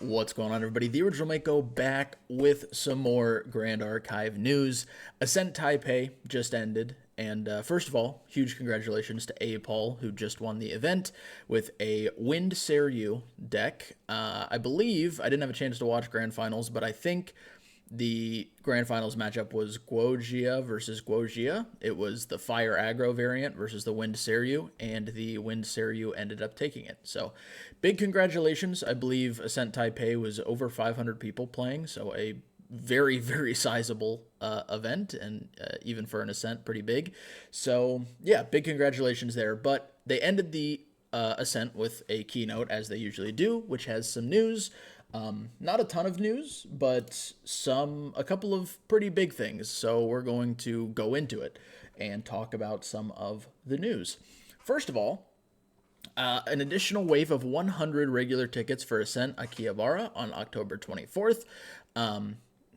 What's going on, everybody? The Original Mako back with some more Grand Archive news. Ascent Taipei just ended, and first of all, huge congratulations to A. Paul, who just won the event with a Wind Seiryu deck. I believe, I didn't have a chance to watch Grand Finals, but I think the Grand Finals matchup was Guojia versus Guojia. It was the Fire Aggro variant versus the Wind Seiryu, and the Wind Seiryu ended up taking it. So, big congratulations. I believe Ascent Taipei was over 500 people playing, so a very, very sizable event, and even for an Ascent, pretty big. So, yeah, big congratulations there. But they ended the Ascent with a keynote, as they usually do, which has some news. Not a ton of news, but a couple of pretty big things. So we're going to go into it and talk about some of the news. First of all, an additional wave of 100 regular tickets for Ascent Akihabara on October 24th.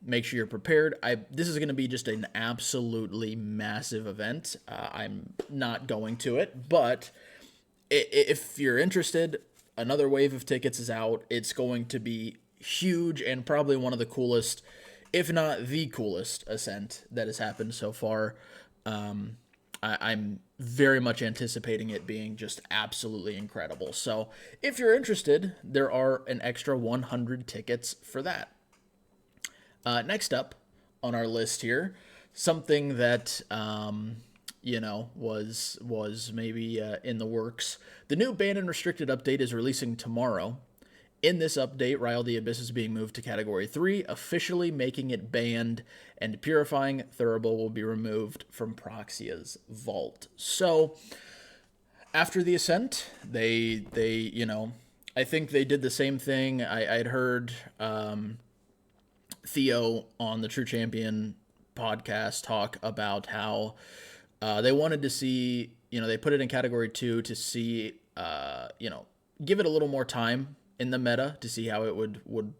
Make sure you're prepared. This is going to be just an absolutely massive event. I'm not going to it, but if you're interested, another wave of tickets is out. It's going to be huge and probably one of the coolest, if not the coolest, Ascent that has happened so far. I'm very much anticipating it being just absolutely incredible. So if you're interested, there are an extra 100 tickets for that. Next up on our list here, something that was maybe in the works. The new Banned and Restricted update is releasing tomorrow. In this update, Ryle the Abyss is being moved to Category 3, officially making it banned, and Purifying Thurible will be removed from Proxia's vault. So, after the Ascent, they I think they did the same thing. I'd heard Theo on the True Champion podcast talk about how they wanted to see, they put it in Category 2 to see, give it a little more time in the meta to see how it would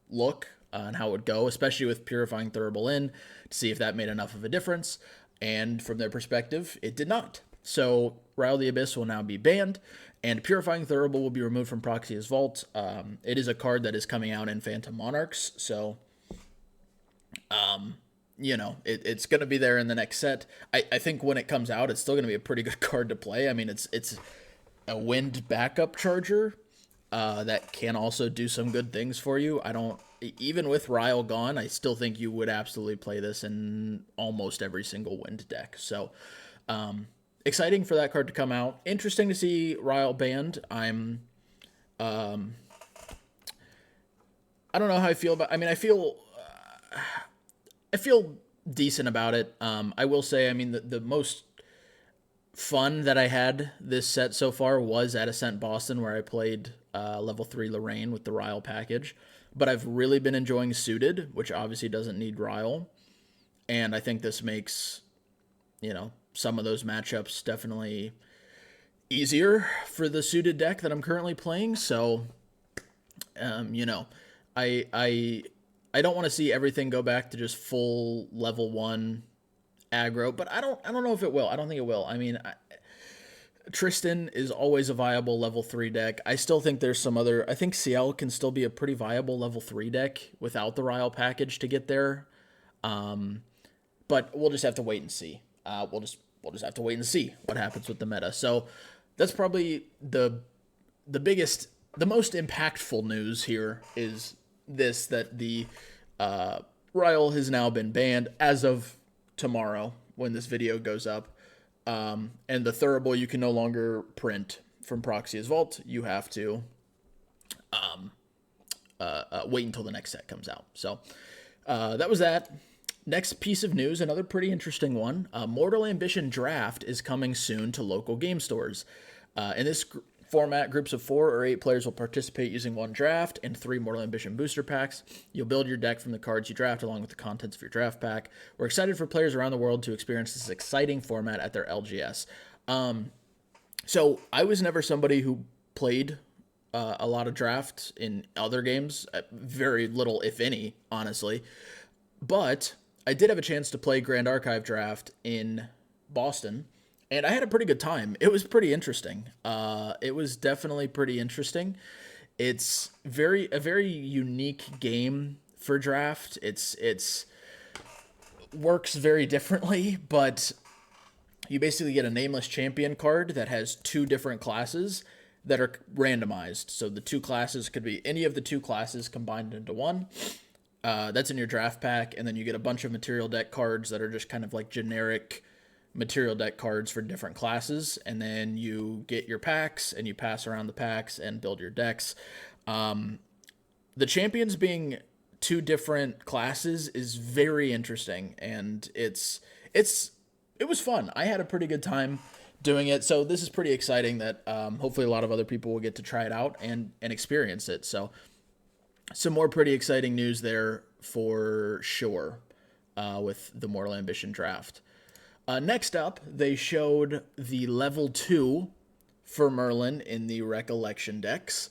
look and how it would go, especially with Purifying Thurible in, to see if that made enough of a difference. And from their perspective, it did not. So Ryle the Abyss will now be banned, and Purifying Thurible will be removed from Proxia's vault. It is a card that is coming out in Phantom Monarchs, so it's going to be there in the next set. I think when it comes out, it's still going to be a pretty good card to play. I mean, it's a wind backup charger that can also do some good things for you. Even with Ryle gone, I still think you would absolutely play this in almost every single wind deck. So, exciting for that card to come out. Interesting to see Ryle banned. I don't know how I feel about. I mean, I feel decent about it. I will say, I mean, the most fun that I had this set so far was at Ascent Boston, where I played level 3 Lorraine with the Ryle package. But I've really been enjoying Suited, which obviously doesn't need Ryle. And I think this makes, some of those matchups definitely easier for the Suited deck that I'm currently playing. So, I don't want to see everything go back to just full level 1 aggro, but I don't know if it will. I don't think it will. I mean, Tristan is always a viable level 3 deck. I still think there's some other. I think CL can still be a pretty viable level 3 deck without the Ryle package to get there. But we'll just have to wait and see. We'll just have to wait and see what happens with the meta. So that's probably the biggest, the most impactful news here is this, that the Ryle has now been banned as of tomorrow when this video goes up. And the Thurible you can no longer print from Proxia's vault. You have to wait until the next set comes out. So that was that. Next piece of news, another pretty interesting one. Mortal Ambition Draft is coming soon to local game stores. In this format, groups of 4 or 8 players will participate using 1 draft and 3 Mortal Ambition booster packs. You'll build your deck from the cards you draft along with the contents of your draft pack. We're excited for players around the world to experience this exciting format at their LGS. So I was never somebody who played a lot of draft in other games. Very little, if any, honestly. But I did have a chance to play Grand Archive Draft in Boston, and I had a pretty good time. It was pretty interesting. It was definitely pretty interesting. It's a very unique game for draft. It's works very differently, but you basically get a nameless champion card that has two different classes that are randomized. So the two classes could be any of the two classes combined into one. That's in your draft pack, and then you get a bunch of material deck cards that are just kind of like generic material deck cards for different classes, and then you get your packs and you pass around the packs and build your decks. The champions being two different classes is very interesting, and it was fun. I had a pretty good time doing it, so this is pretty exciting that hopefully a lot of other people will get to try it out and experience it. So some more pretty exciting news there for sure with the Mortal Ambition draft. Next up, they showed the level 2 for Merlin in the Recollection decks.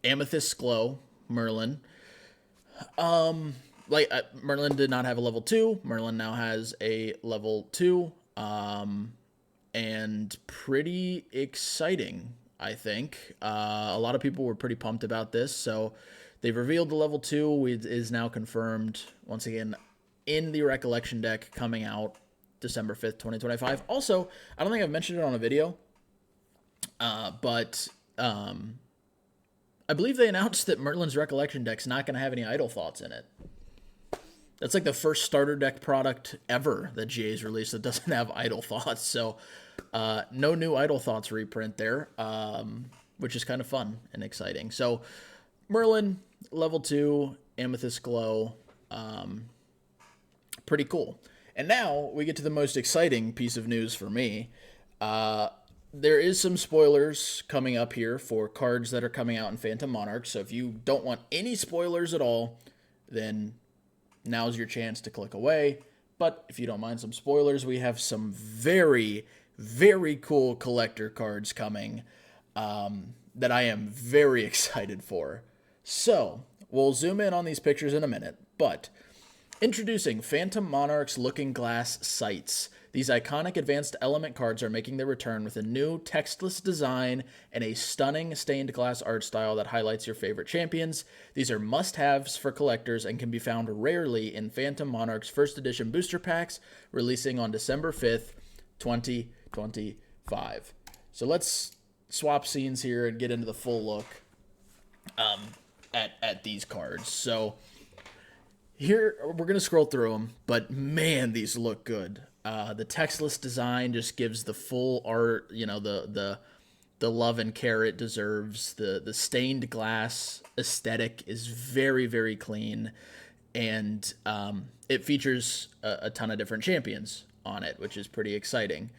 Amethyst Glow Merlin. Merlin did not have a level 2. Merlin now has a level 2. And pretty exciting, I think. A lot of people were pretty pumped about this. So they've revealed the level 2. It is now confirmed, once again, in the Recollection deck coming out December 5th, 2025. Also, I don't think I've mentioned it on a video, but I believe they announced that Merlin's Recollection deck's not going to have any Idle Thoughts in it. That's like the first starter deck product ever that GA's released that doesn't have Idle Thoughts. So no new Idle Thoughts reprint there, which is kind of fun and exciting. So Merlin, level 2, Amethyst Glow, pretty cool. And now we get to the most exciting piece of news for me. There is some spoilers coming up here for cards that are coming out in Phantom Monarch. So if you don't want any spoilers at all, then now's your chance to click away. But if you don't mind some spoilers, we have some very, very cool collector cards coming that I am very excited for. So we'll zoom in on these pictures in a minute, but introducing Phantom Monarch's Looking Glass Sights. These iconic advanced element cards are making their return with a new textless design and a stunning stained glass art style that highlights your favorite champions. These are must-haves for collectors and can be found rarely in Phantom Monarch's first edition booster packs, releasing on December 5th, 2025. So let's swap scenes here and get into the full look at these cards. So here, we're going to scroll through them, but man, these look good. The textless design just gives the full art, the love and care it deserves. The stained glass aesthetic is very, very clean, and it features a ton of different champions on it, which is pretty exciting.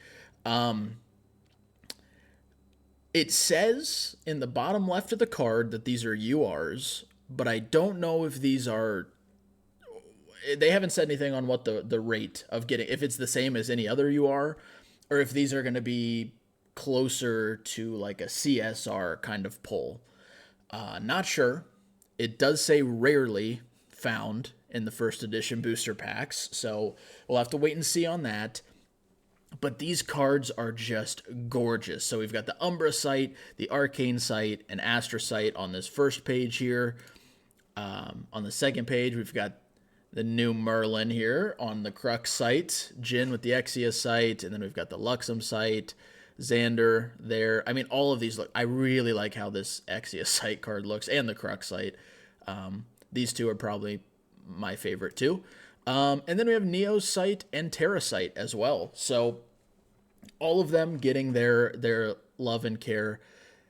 It says in the bottom left of the card that these are URs, but I don't know if these are... They haven't said anything on what the rate of getting, if it's the same as any other UR, or if these are going to be closer to like a CSR kind of pull. Not sure. It does say rarely found in the first edition booster packs, so we'll have to wait and see on that. But these cards are just gorgeous. So we've got the Umbra Sight, the Arcane Sight, and Astra Sight on this first page here. On the second page, we've got the new Merlin here on the Crux Sight, Jin with the Exia Sight, and then we've got the Luxem Sight, Xander there. I mean, all of these look... I really like how this Exia Sight card looks, and the Crux Sight. These two are probably my favorite too. And then we have Neo Sight and Terra Sight as well. So all of them getting their love and care.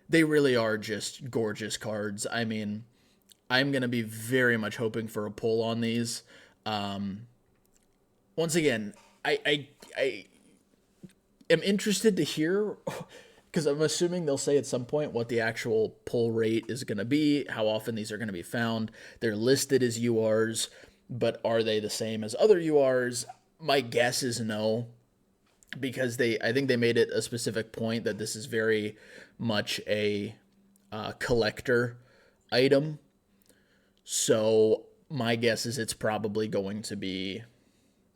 They really are just gorgeous cards. I mean, I'm going to be very much hoping for a pull on these. Once again, I am interested to hear, because I'm assuming they'll say at some point what the actual pull rate is going to be, how often these are going to be found. They're listed as URs, but are they the same as other URs? My guess is no, because I think they made it a specific point that this is very much a collector item. So my guess is it's probably going to be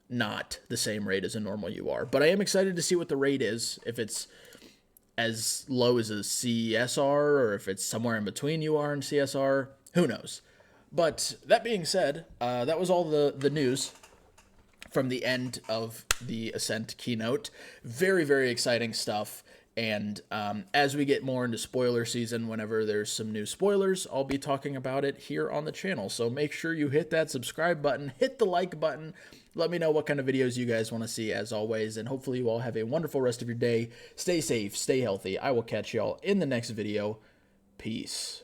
not the same rate as a normal UR. But I am excited to see what the rate is, if it's as low as a CSR, or if it's somewhere in between UR and CSR. Who knows? But that being said, that was all the news from the end of the Ascent keynote. Very, very exciting stuff. And as we get more into spoiler season, whenever there's some new spoilers, I'll be talking about it here on the channel. So make sure you hit that subscribe button, hit the like button. Let me know what kind of videos you guys want to see, as always. And hopefully you all have a wonderful rest of your day. Stay safe, stay healthy. I will catch y'all in the next video. Peace.